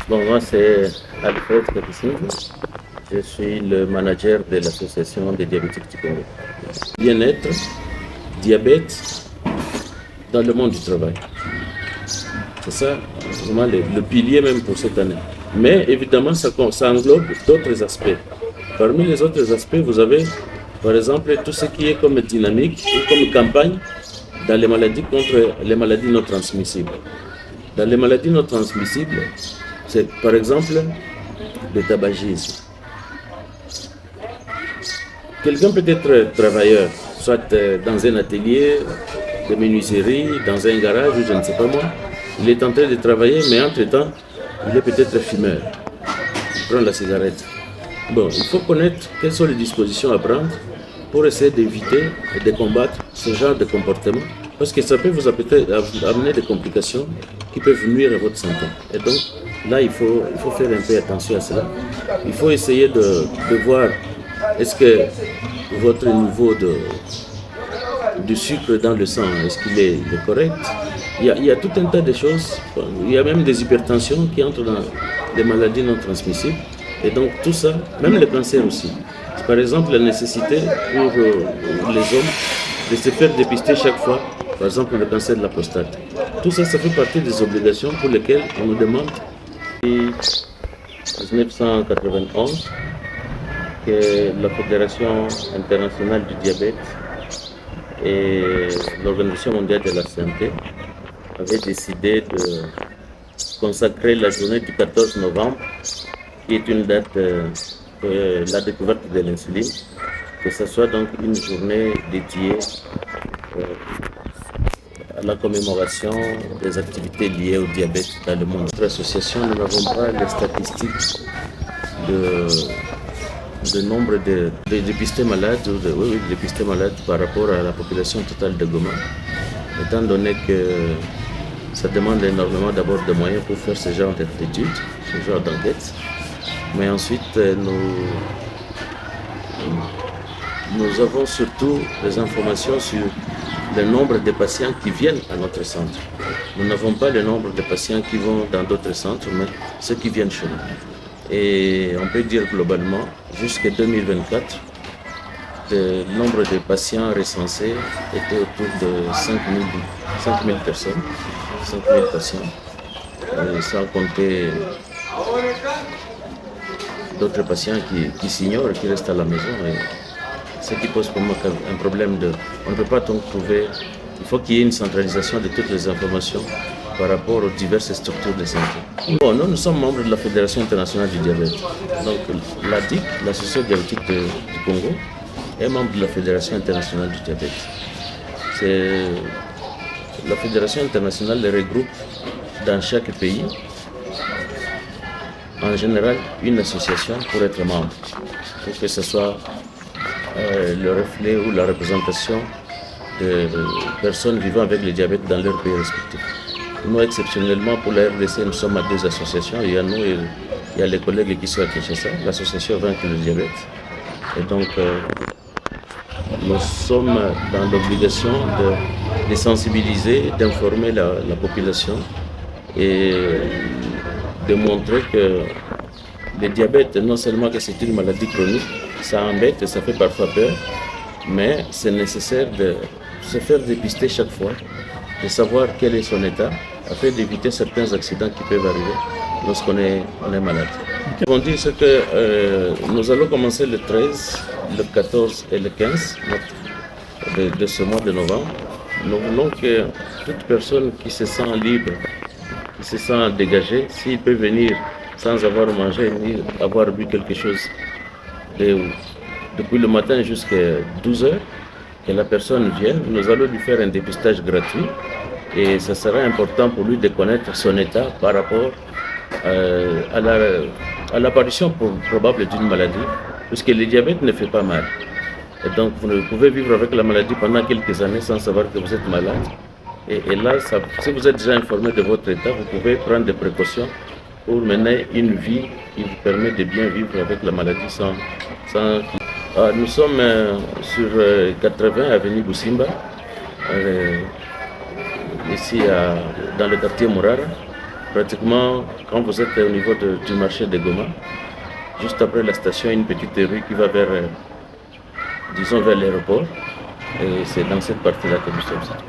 Bon, moi, c'est Alfred Kakisingi. Je suis le manager de l'association des diabétiques du Congo. Bien-être, diabète dans le monde du travail. C'est ça, vraiment, le pilier même pour cette année. Mais évidemment, ça englobe d'autres aspects. Parmi les autres aspects, vous avez, par exemple, tout ce qui est comme dynamique ou comme campagne dans les maladies contre les maladies non transmissibles. Dans les maladies non transmissibles, c'est par exemple le tabagisme. Quelqu'un peut être travailleur, soit dans un atelier de menuiserie, dans un garage ou je ne sais pas moi. Il est en train de travailler, mais entre-temps, il est peut-être fumeur. Il prend la cigarette. Bon, il faut connaître quelles sont les dispositions à prendre pour essayer d'éviter et de combattre ce genre de comportement, parce que ça peut vous amener des complications qui peuvent nuire à votre santé. Et donc, là, il faut faire un peu attention à cela. Il faut essayer de voir est-ce que votre niveau de sucre dans le sang, est-ce qu'il est correct? Il y a tout un tas de choses. Il y a même des hypertensions qui entrent dans les maladies non transmissibles. Et donc tout ça, même le cancer aussi. Par exemple, la nécessité pour les hommes de se faire dépister chaque fois, par exemple le cancer de la prostate. Tout ça, ça fait partie des obligations pour lesquelles on nous demande depuis 1991 que la Fédération internationale du diabète et l'Organisation mondiale de la santé avaient décidé de consacrer la journée du 14 novembre, qui est une date de la découverte de l'insuline, que ce soit donc une journée dédiée à la commémoration des activités liées au diabète dans le monde. Notre association, nous n'avons pas les statistiques de nombre de dépistés malades ou de dépistés malades par rapport à la population totale de Goma, étant donné que ça demande énormément d'abord de moyens pour faire ce genre d'études, ce genre d'enquête. Mais ensuite, nous avons surtout des informations sur le nombre de patients qui viennent à notre centre. Nous n'avons pas le nombre de patients qui vont dans d'autres centres, mais ceux qui viennent chez nous. Et on peut dire globalement, jusqu'à 2024, le nombre de patients recensés était autour de 5 000 personnes, 5 000 patients, sans compter d'autres patients qui s'ignorent, qui restent à la maison. Et ce qui pose pour moi un problème on ne peut pas donc trouver, il faut qu'il y ait une centralisation de toutes les informations par rapport aux diverses structures de santé. Bon, nous sommes membres de la Fédération internationale du diabète. Donc l'ADIC, l'Association diabétique du Congo, est membre de la Fédération internationale du diabète. La Fédération internationale les regroupe dans chaque pays, en général, une association pour être membre, pour que ce soit le reflet ou la représentation de personnes vivant avec le diabète dans leur pays respectifs. Nous, exceptionnellement, pour la RDC, nous sommes à 2 associations. Il y a nous et il y a les collègues qui sont à Kinshasa, l'association Vaincre le diabète. Et donc, nous sommes dans l'obligation de sensibiliser, d'informer la population et de montrer que le diabète, non seulement que c'est une maladie chronique, ça embête et ça fait parfois peur, mais c'est nécessaire de se faire dépister chaque fois, de savoir quel est son état, afin d'éviter certains accidents qui peuvent arriver lorsqu'on est malade. On dit ce que nous allons commencer le 13, le 14 et le 15 de ce mois de novembre. Nous voulons que toute personne qui se sent libre, qui se sent dégagée, s'il peut venir sans avoir mangé ni avoir bu quelque chose depuis le matin jusqu'à 12 heures, que la personne vienne, nous allons lui faire un dépistage gratuit et ce sera important pour lui de connaître son état par rapport à l'apparition probable d'une maladie, puisque le diabète ne fait pas mal. Et donc vous pouvez vivre avec la maladie pendant quelques années sans savoir que vous êtes malade. Et là, si vous êtes déjà informé de votre état, vous pouvez prendre des précautions pour mener une vie qui vous permet de bien vivre avec la maladie sans... Nous sommes sur 80 avenue Boussimba, ici dans le quartier Mourara. Pratiquement, quand vous êtes au niveau du marché de Goma, juste après la station, une petite rue qui va vers, disons, vers l'aéroport. Et c'est dans cette partie-là que nous sommes situés.